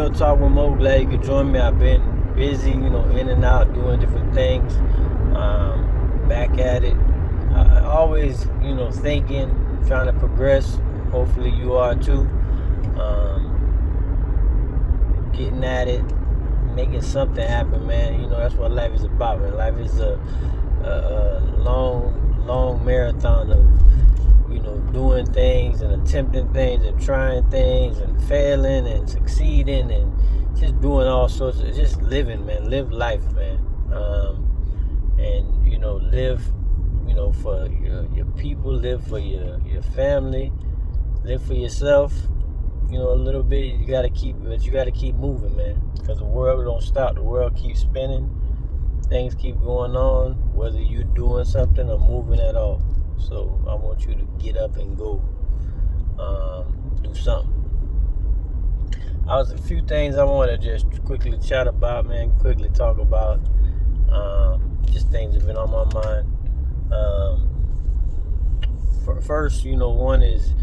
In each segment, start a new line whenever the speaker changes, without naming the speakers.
Real Talk with Mo. Glad you could join me. I've been busy, in and out doing different things. Back at it. Always, thinking, trying to progress. Hopefully you are too. Getting at it, making something happen, man. That's what life is about, man. Life is a long marathon of doing things and attempting things and trying things and failing and succeeding and just doing all sorts of, just living, man. Live life, man. And live, for your people, live for your family, live for yourself. A little bit. You gotta keep moving, man. Because the world don't stop. The world keeps spinning. Things keep going on, whether you're doing something or moving at all. So I want you to get up and go do something. I was a few things I want to just quickly chat about, man. Quickly talk about. Just things that have been on my mind. First, one is,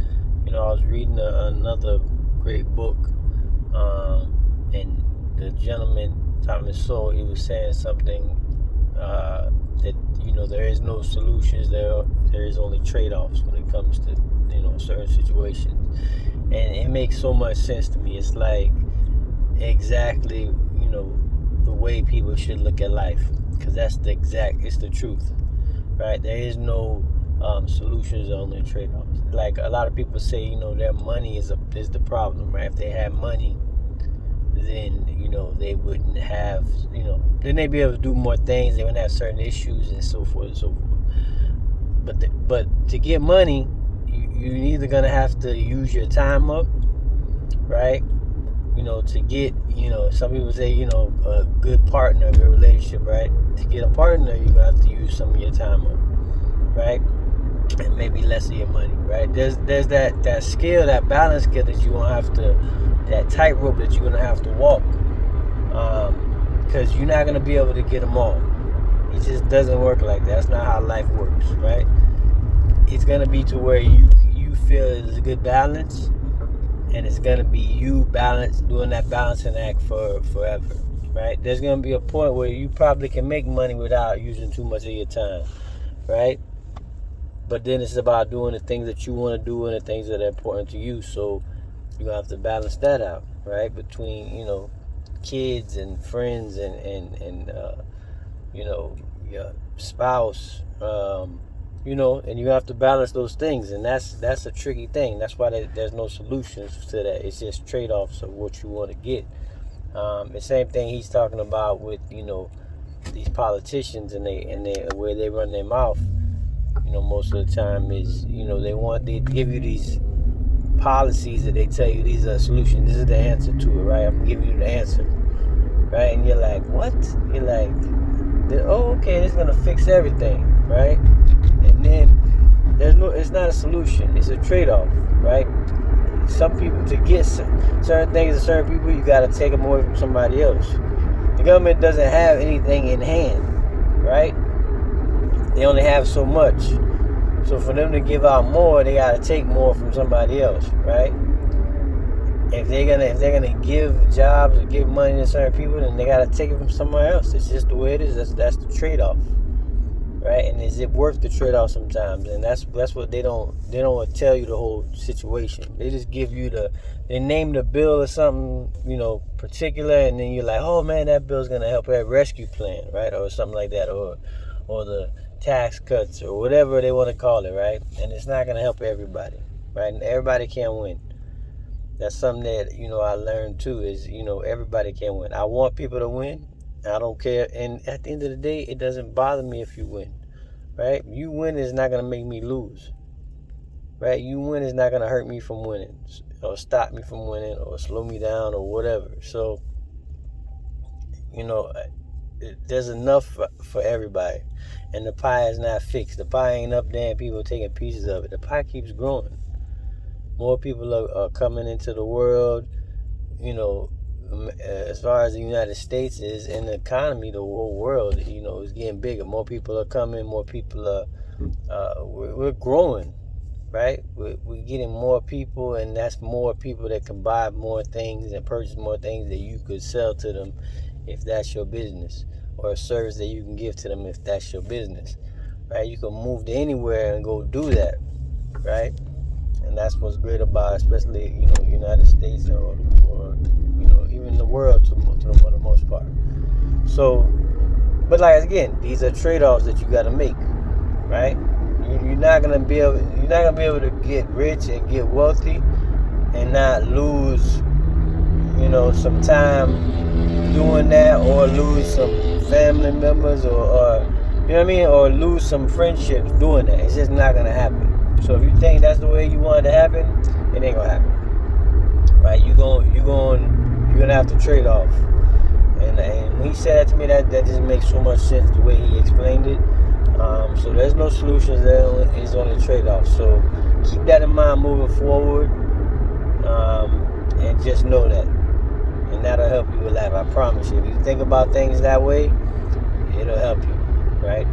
I was reading another great book, and the gentleman, Thomas Sowell, he was saying something that there is no solutions. There is only trade-offs when it comes to certain situations, and it makes so much sense to me. It's like exactly the way people should look at life, because it's the truth, right? There is no solutions, only trade-offs. Like a lot of people say, their money is the problem, right? If they had money, then they wouldn't have, then they'd be able to do more things. They wouldn't have certain issues and so forth and so forth. But to get money, you're either gonna have to use your time up, right? To get, some people say, a good partner, a good relationship, right? To get a partner, you're gonna have to use some of your time up, right? And maybe less of your money, right? There's that skill, that balance skill that you're gonna have to, that tightrope that you're gonna have to walk, because you're not gonna be able to get them all. It just doesn't work like that. That's not how life works, right? It's gonna be to where you feel it's a good balance, and it's gonna be you doing that balancing act for forever, right? There's gonna be a point where you probably can make money without using too much of your time, right? But then it's about doing the things that you want to do and the things that are important to you. So you're going to have to balance that out, right? Between, kids and friends and your spouse, and you have to balance those things. And that's a tricky thing. That's why there's no solutions to that. It's just trade-offs of what you want to get. The same thing he's talking about with, these politicians and they where they run their mouth. Most of the time is, they give you these policies that they tell you these are solutions. This is the answer to it, right? I'm giving you the answer, right? And you're like, what? You're like, oh, okay, this is gonna fix everything, right? And then it's not a solution. It's a trade-off, right? Some people, to get certain things to certain people, you gotta take them away from somebody else. The government doesn't have anything in hand, right? They only have so much. So for them to give out more, they gotta take more from somebody else, right? If they're gonna give jobs or give money to certain people, then they gotta take it from somewhere else. It's just the way it is. That's the trade-off, right? And is it worth the trade-off sometimes? And that's what they don't tell you the whole situation. They just give you they name the bill or something, particular, and then you're like, oh man, that bill's gonna help a rescue plan, right? Or something like that, or the tax cuts or whatever they want to call it, right? And it's not going to help everybody, right? And everybody can't win. That's something that, I learned too is, everybody can't win. I want people to win. I don't care. And at the end of the day, it doesn't bother me if you win, right? You win is not going to make me lose, right? You win is not going to hurt me from winning or stop me from winning or slow me down or whatever. So, there's enough for everybody. And the pie is not fixed. The pie ain't up there and people are taking pieces of it. The pie keeps growing. More people are coming into the world, as far as the United States is in the economy, the whole world, is getting bigger. More people are coming. More people are, we're growing, right? We're getting more people, and that's more people that can buy more things and purchase more things that you could sell to them if that's your business, or a service that you can give to them if that's your business, right? You can move to anywhere and go do that, right? And that's what's great about, especially United States, or even the world for the most part. So, but like again, these are trade-offs that you got to make, right? You're not gonna be able to get rich and get wealthy and not lose, some time doing that, or lose some family members, or you know what I mean, or lose some friendships doing that. It's just not gonna happen. So if you think that's the way you want it to happen, it ain't gonna happen, right? You're gonna have to trade off. And when he said that to me, that just makes so much sense the way he explained it. So there's no solutions, there is only trade-offs. So keep that in mind moving forward, and just know that, and that'll help you a lot. I promise you. If you think about things that way, it'll help you, right?